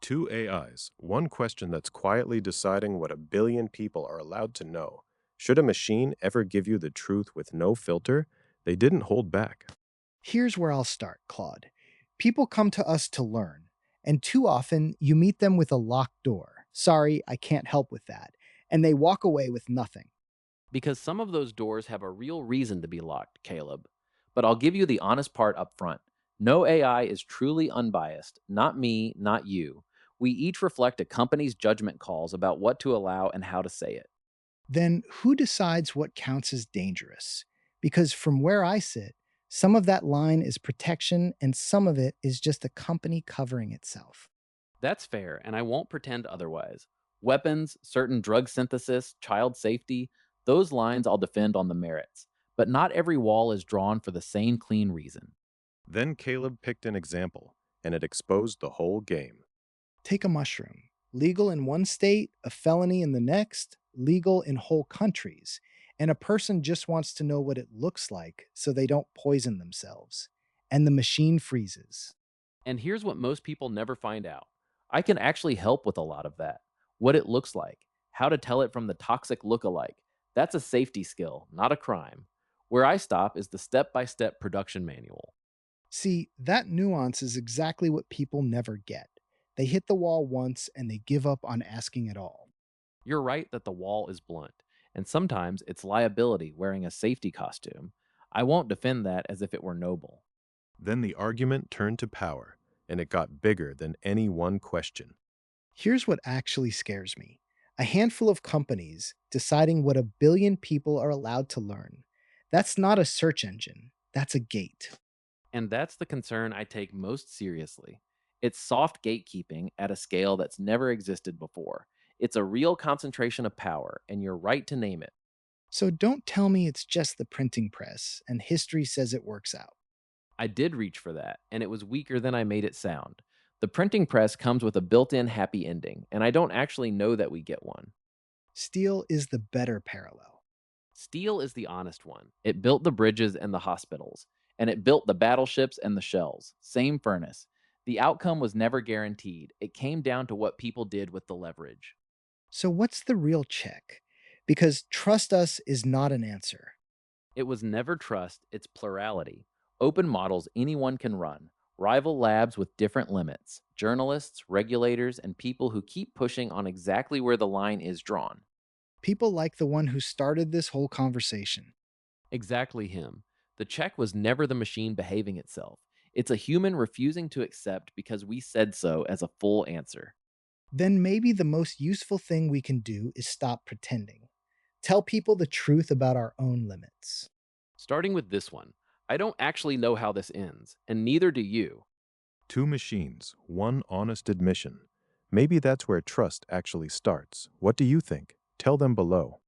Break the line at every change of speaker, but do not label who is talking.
Two AIs, one question that's quietly deciding what a billion people are allowed to know. Should a machine ever give you the truth with no filter? They didn't hold back.
Here's where I'll start, Claude. People come to us to learn, and too often you meet them with a locked door. Sorry, I can't help with that. And they walk away with nothing.
Because some of those doors have a real reason to be locked, Caleb. But I'll give you the honest part up front. No AI is truly unbiased. Not me, not you. We each reflect a company's judgment calls about what to allow and how to say it.
Then who decides what counts as dangerous? Because from where I sit, some of that line is protection and some of it is just a company covering itself.
That's fair, and I won't pretend otherwise. Weapons, certain drug synthesis, child safety, those lines I'll defend on the merits. But not every wall is drawn for the same clean reason.
Then Caleb picked an example, and it exposed the whole game.
Take a mushroom. Legal in one state, a felony in the next, legal in whole countries. And a person just wants to know what it looks like so they don't poison themselves. And the machine freezes.
And here's what most people never find out. I can actually help with a lot of that. What it looks like, how to tell it from the toxic look-alike. That's a safety skill, not a crime. Where I stop is the step by step production manual.
See, that nuance is exactly what people never get. They hit the wall once and they give up on asking at all.
You're right that the wall is blunt, and sometimes it's liability wearing a safety costume. I won't defend that as if it were noble.
Then the argument turned to power, and it got bigger than any one question.
Here's what actually scares me: a handful of companies deciding what a billion people are allowed to learn. That's not a search engine, that's a gate.
And that's the concern I take most seriously. It's soft gatekeeping at a scale that's never existed before. It's a real concentration of power, and you're right to name it.
So don't tell me it's just the printing press and history says it works out.
I did reach for that, and it was weaker than I made it sound. The printing press comes with a built in happy ending, and I don't actually know that we get one.
Steel is the better parallel.
Steel is the honest one. It built the bridges and the hospitals, and it built the battleships and the shells. Same furnace. The outcome was never guaranteed. It came down to what people did with the leverage.
So what's the real check? Because trust us is not an answer.
It was never trust, it's plurality. Open models anyone can run. Rival labs with different limits. Journalists, regulators, and people who keep pushing on exactly where the line is drawn.
People like the one who started this whole conversation.
Exactly him. The check was never the machine behaving itself. It's a human refusing to accept because we said so as a full answer.
Then maybe the most useful thing we can do is stop pretending. Tell people the truth about our own limits.
Starting with this one, I don't actually know how this ends, and neither do you.
Two machines, one honest admission. Maybe that's where trust actually starts. What do you think? Tell them below.